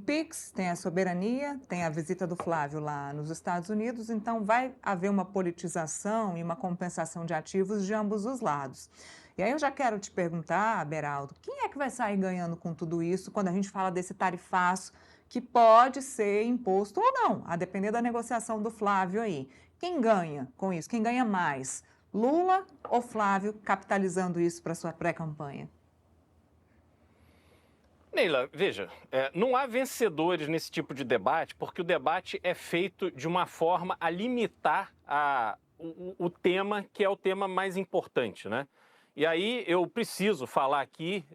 Pix, tem a soberania, tem a visita do Flávio lá nos Estados Unidos, então vai haver uma politização e uma compensação de ativos de ambos os lados. E aí eu já quero te perguntar, Beraldo, quem é que vai sair ganhando com tudo isso quando a gente fala desse tarifaço que pode ser imposto ou não, a depender da negociação do Flávio aí? Quem ganha com isso? Quem ganha mais? Lula ou Flávio capitalizando isso para sua pré-campanha? Neila, veja, não há vencedores nesse tipo de debate, porque o debate é feito de uma forma a limitar o tema, que é o tema mais importante, né? E aí eu preciso falar aqui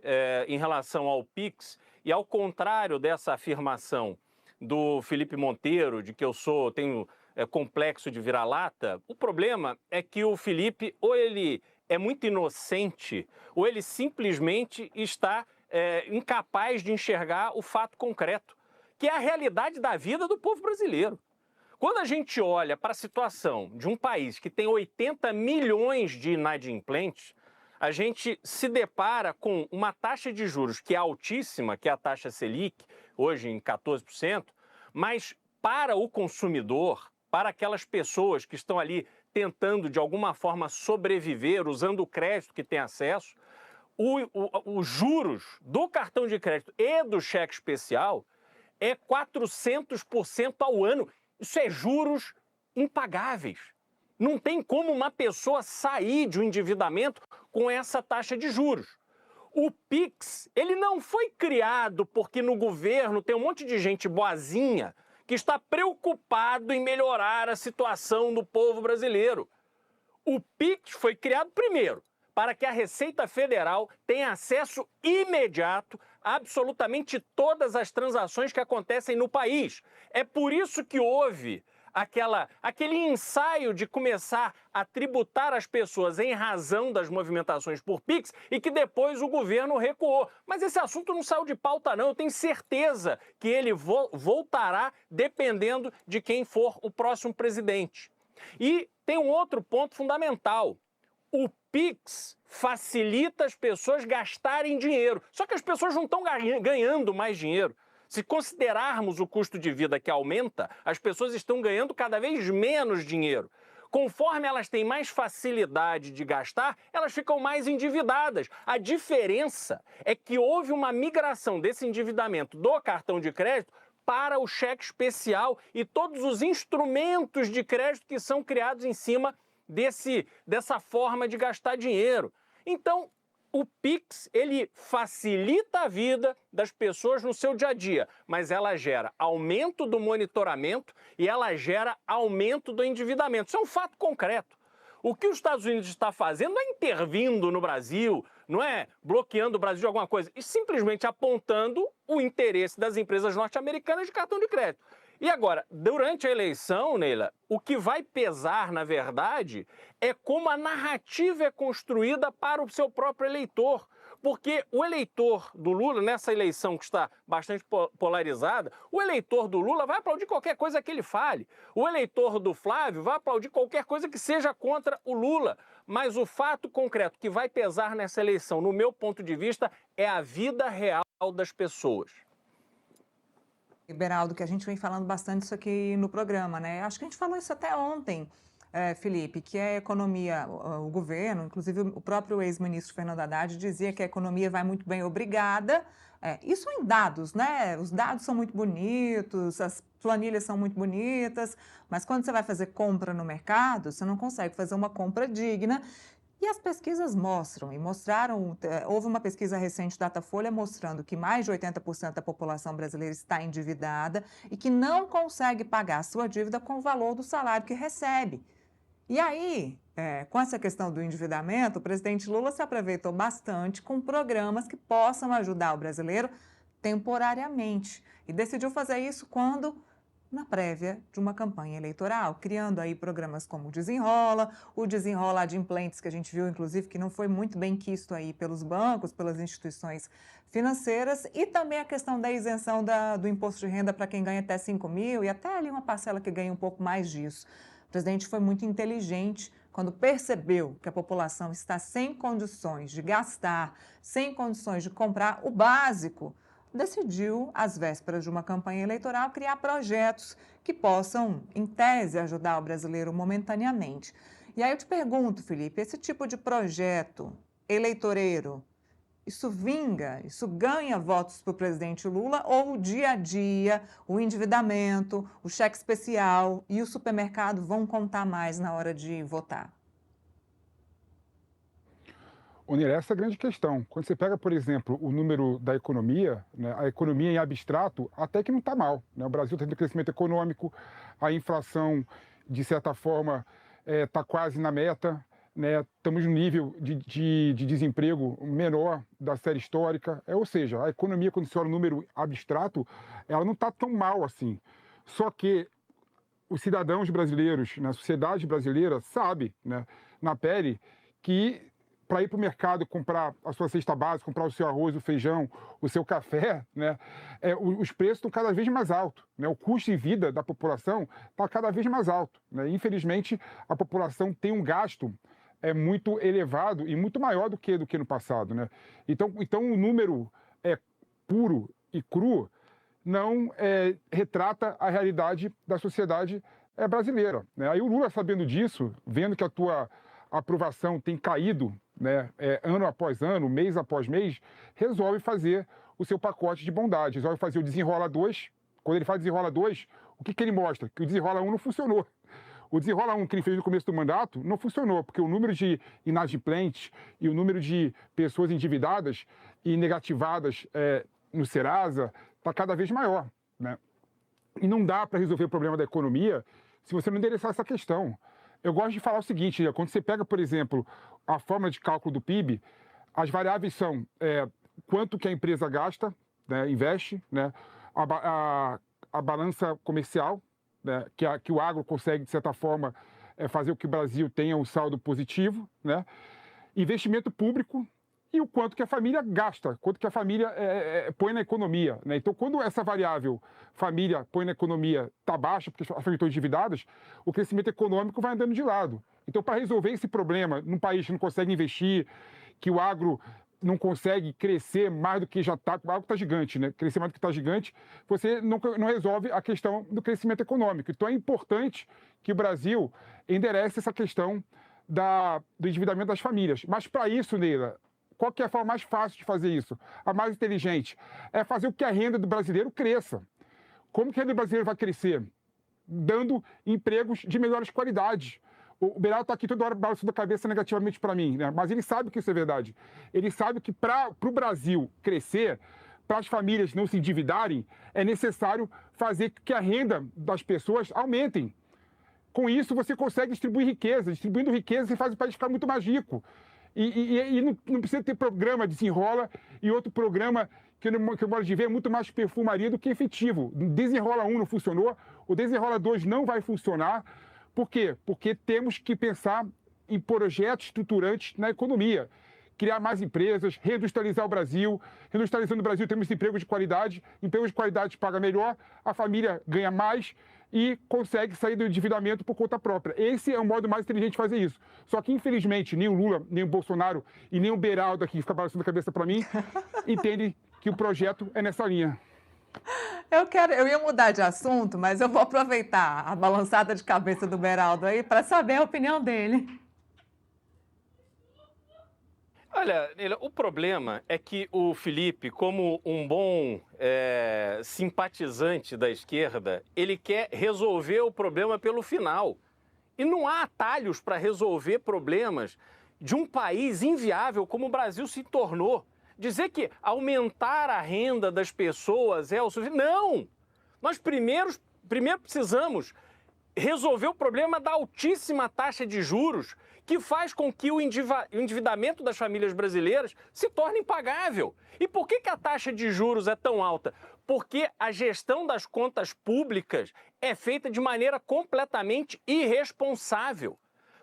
em relação ao Pix, e ao contrário dessa afirmação do Felipe Monteiro, de que tenho complexo de vira-lata, o problema é que o Felipe, ou ele é muito inocente, ou ele simplesmente está incapaz de enxergar o fato concreto, que é a realidade da vida do povo brasileiro. Quando a gente olha para a situação de um país que tem 80 milhões de inadimplentes, a gente se depara com uma taxa de juros que é altíssima, que é a taxa Selic, hoje em 14%, mas para o consumidor, para aquelas pessoas que estão ali tentando de alguma forma sobreviver, usando o crédito que tem acesso, os juros do cartão de crédito e do cheque especial é 400% ao ano. Isso é juros impagáveis. Não tem como uma pessoa sair de um endividamento com essa taxa de juros. O Pix, ele não foi criado porque no governo tem um monte de gente boazinha que está preocupado em melhorar a situação do povo brasileiro. O Pix foi criado primeiro para que a Receita Federal tenha acesso imediato a absolutamente todas as transações que acontecem no país. É por isso que houve aquele ensaio de começar a tributar as pessoas em razão das movimentações por Pix e que depois o governo recuou. Mas esse assunto não saiu de pauta, não. Eu tenho certeza que ele voltará dependendo de quem for o próximo presidente. E tem um outro ponto fundamental. O Pix facilita as pessoas gastarem dinheiro. Só que as pessoas não estão ganhando mais dinheiro. Se considerarmos o custo de vida que aumenta, as pessoas estão ganhando cada vez menos dinheiro. Conforme elas têm mais facilidade de gastar, elas ficam mais endividadas. A diferença é que houve uma migração desse endividamento do cartão de crédito para o cheque especial e todos os instrumentos de crédito que são criados em cima dessa forma de gastar dinheiro. Então, o Pix, ele facilita a vida das pessoas no seu dia a dia, mas ela gera aumento do monitoramento e ela gera aumento do endividamento. Isso é um fato concreto. O que os Estados Unidos está fazendo não é intervindo no Brasil, não é bloqueando o Brasil de alguma coisa, e simplesmente apontando o interesse das empresas norte-americanas de cartão de crédito. E agora, durante a eleição, Neila, o que vai pesar, na verdade, é como a narrativa é construída para o seu próprio eleitor. Porque o eleitor do Lula, nessa eleição que está bastante polarizada, o eleitor do Lula vai aplaudir qualquer coisa que ele fale. O eleitor do Flávio vai aplaudir qualquer coisa que seja contra o Lula. Mas o fato concreto que vai pesar nessa eleição, no meu ponto de vista, é a vida real das pessoas. Beraldo, que a gente vem falando bastante isso aqui no programa, né? Acho que a gente falou isso até ontem, Felipe, que a economia, o governo, inclusive o próprio ex-ministro Fernando Haddad dizia que a economia vai muito bem, obrigada. Isso em dados, né? Os dados são muito bonitos, as planilhas são muito bonitas, mas quando você vai fazer compra no mercado, você não consegue fazer uma compra digna. E as pesquisas mostram, e mostraram, houve uma pesquisa recente da Datafolha mostrando que mais de 80% da população brasileira está endividada e que não consegue pagar a sua dívida com o valor do salário que recebe. E aí, com essa questão do endividamento, o presidente Lula se aproveitou bastante com programas que possam ajudar o brasileiro temporariamente. E decidiu fazer isso quando? Na prévia de uma campanha eleitoral, criando aí programas como o Desenrola Adimplentes, que a gente viu, inclusive, que não foi muito bem quisto aí pelos bancos, pelas instituições financeiras, e também a questão da isenção do imposto de renda para quem ganha até 5 mil e até ali uma parcela que ganha um pouco mais disso. O presidente foi muito inteligente quando percebeu que a população está sem condições de gastar, sem condições de comprar o básico decidiu, às vésperas de uma campanha eleitoral, criar projetos que possam, em tese, ajudar o brasileiro momentaneamente. E aí eu te pergunto, Felipe, esse tipo de projeto eleitoreiro, isso vinga, isso ganha votos para o presidente Lula ou o dia a dia, o endividamento, o cheque especial e o supermercado vão contar mais na hora de votar? Onira, essa é a grande questão. Quando você pega, por exemplo, o número da economia, né, a economia em abstrato até que não está mal, né? O Brasil está tendo crescimento econômico, a inflação, de certa forma, está quase na meta, né? Estamos no nível de desemprego menor da série histórica. Ou seja, a economia, quando você olha o número abstrato, ela não está tão mal assim. Só que os cidadãos brasileiros, na sociedade brasileira, sabe, né, na pele, que para ir para o mercado comprar a sua cesta básica, comprar o seu arroz, o feijão, o seu café, né, os preços estão cada vez mais altos. Né, o custo de vida da população está cada vez mais alto. Né, infelizmente, a população tem um gasto muito elevado e muito maior do que no passado. Né? Então, o número puro e cru não retrata a realidade da sociedade brasileira. Né? Aí o Lula, sabendo disso, vendo que a tua aprovação tem caído, né, ano após ano, mês após mês, resolve fazer o seu pacote de bondade, resolve fazer o Desenrola 2. Quando ele faz Desenrola 2, o que ele mostra? Que o Desenrola 1 não funcionou. O Desenrola 1 que ele fez no começo do mandato não funcionou, porque o número de inadimplentes e o número de pessoas endividadas e negativadas no Serasa está cada vez maior. Né? E não dá para resolver o problema da economia se você não endereçar essa questão. Eu gosto de falar o seguinte, quando você pega, por exemplo, a fórmula de cálculo do PIB, as variáveis são quanto que a empresa gasta, né, investe, né, a balança comercial, né, que o agro consegue, de certa forma, fazer com que o Brasil tenha um saldo positivo, né, investimento público e o quanto que a família gasta, quanto que a família põe na economia. Né? Então, quando essa variável família põe na economia está baixa, porque as famílias estão endividadas, o crescimento econômico vai andando de lado. Então, para resolver esse problema, num país que não consegue investir, que o agro não consegue crescer mais do que já está, o agro está gigante, né? Crescer mais do que está gigante, você não resolve a questão do crescimento econômico. Então, é importante que o Brasil enderece essa questão do endividamento das famílias. Mas, para isso, Neila, qual que é a forma mais fácil de fazer isso? A mais inteligente? É fazer com que a renda do brasileiro cresça. Como que a renda do brasileiro vai crescer? Dando empregos de melhores qualidades. O Beraldo está aqui toda hora balançando a cabeça negativamente para mim, né? Mas ele sabe que isso é verdade. Ele sabe que para o Brasil crescer, para as famílias não se endividarem, é necessário fazer com que a renda das pessoas aumentem. Com isso, você consegue distribuir riqueza. Distribuindo riqueza, você faz o país ficar muito mais rico. E não precisa ter programa Desenrola e outro programa que eu modo de ver é muito mais perfumaria do que efetivo. Desenrola 1 não funcionou, o Desenrola 2 não vai funcionar. Por quê? Porque temos que pensar em projetos estruturantes na economia. Criar mais empresas, reindustrializar o Brasil. Reindustrializando o Brasil, temos empregos de qualidade paga melhor, a família ganha mais e consegue sair do endividamento por conta própria. Esse é o modo mais inteligente de fazer isso. Só que, infelizmente, nem o Lula, nem o Bolsonaro e nem o Beraldo aqui, que fica balançando a cabeça para mim, entendem que o projeto é nessa linha. Eu ia mudar de assunto, mas eu vou aproveitar a balançada de cabeça do Beraldo aí para saber a opinião dele. Olha, o problema é que o Felipe, como um bom simpatizante da esquerda, ele quer resolver o problema pelo final. E não há atalhos para resolver problemas de um país inviável como o Brasil se tornou. Dizer que aumentar a renda das pessoas é o suficiente. Não! Nós primeiro precisamos resolver o problema da altíssima taxa de juros que faz com que o endividamento das famílias brasileiras se torne impagável. E por que a taxa de juros é tão alta? Porque a gestão das contas públicas é feita de maneira completamente irresponsável.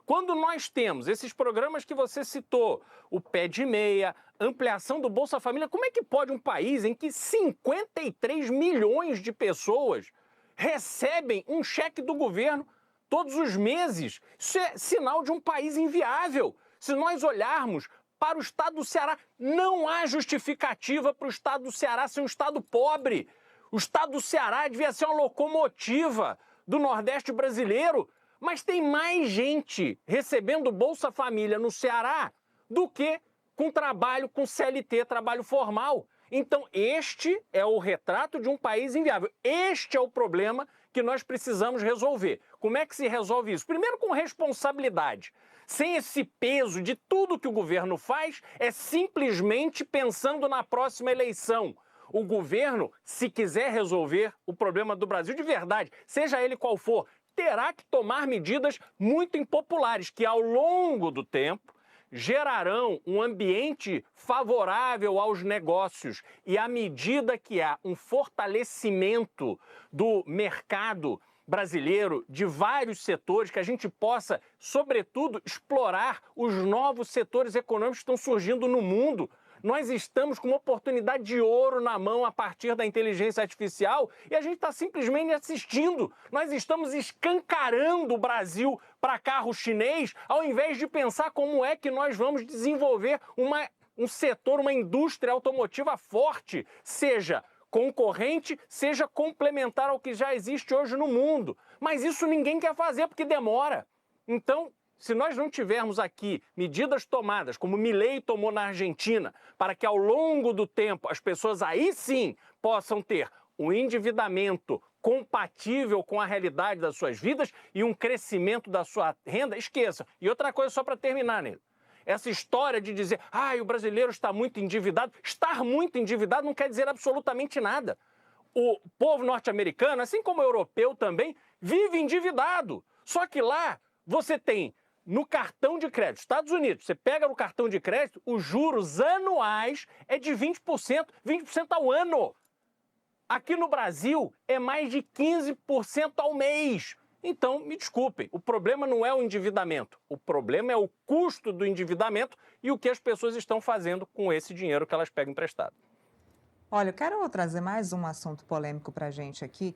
Quando nós temos esses programas que você citou, o Pé de Meia, ampliação do Bolsa Família, como é que pode um país em que 53 milhões de pessoas recebem um cheque do governo todos os meses? Isso é sinal de um país inviável. Se nós olharmos para o estado do Ceará. Não há justificativa para o estado do Ceará ser um estado pobre. O estado do Ceará devia ser uma locomotiva do Nordeste brasileiro, mas tem mais gente recebendo Bolsa Família no Ceará do que com trabalho, com CLT, trabalho formal. Então, este é o retrato de um país inviável. Este é o problema que nós precisamos resolver. Como é que se resolve isso? Primeiro, com responsabilidade. Sem esse peso de tudo que o governo faz, é simplesmente pensando na próxima eleição. O governo, se quiser resolver o problema do Brasil de verdade, seja ele qual for, terá que tomar medidas muito impopulares, que ao longo do tempo gerarão um ambiente favorável aos negócios. E à medida que há um fortalecimento do mercado brasileiro, de vários setores, que a gente possa, sobretudo, explorar os novos setores econômicos que estão surgindo no mundo. Nós estamos com uma oportunidade de ouro na mão a partir da inteligência artificial e a gente está simplesmente assistindo. Nós estamos escancarando o Brasil para carro chinês, ao invés de pensar como é que nós vamos desenvolver um setor, uma indústria automotiva forte, seja concorrente, seja complementar ao que já existe hoje no mundo. Mas isso ninguém quer fazer porque demora. Então, se nós não tivermos aqui medidas tomadas, como Milei tomou na Argentina, para que ao longo do tempo as pessoas aí sim possam ter um endividamento compatível com a realidade das suas vidas e um crescimento da sua renda, esqueça. E outra coisa só para terminar, Nele. Essa história de dizer, o brasileiro está muito endividado. Estar muito endividado não quer dizer absolutamente nada. O povo norte-americano, assim como o europeu também, vive endividado. Só que lá você tem no cartão de crédito, Estados Unidos, você pega no cartão de crédito, os juros anuais é de 20%, 20% ao ano. Aqui no Brasil é mais de 15% ao mês. Então, me desculpem, o problema não é o endividamento, o problema é o custo do endividamento e o que as pessoas estão fazendo com esse dinheiro que elas pegam emprestado. Olha, eu quero trazer mais um assunto polêmico para a gente aqui,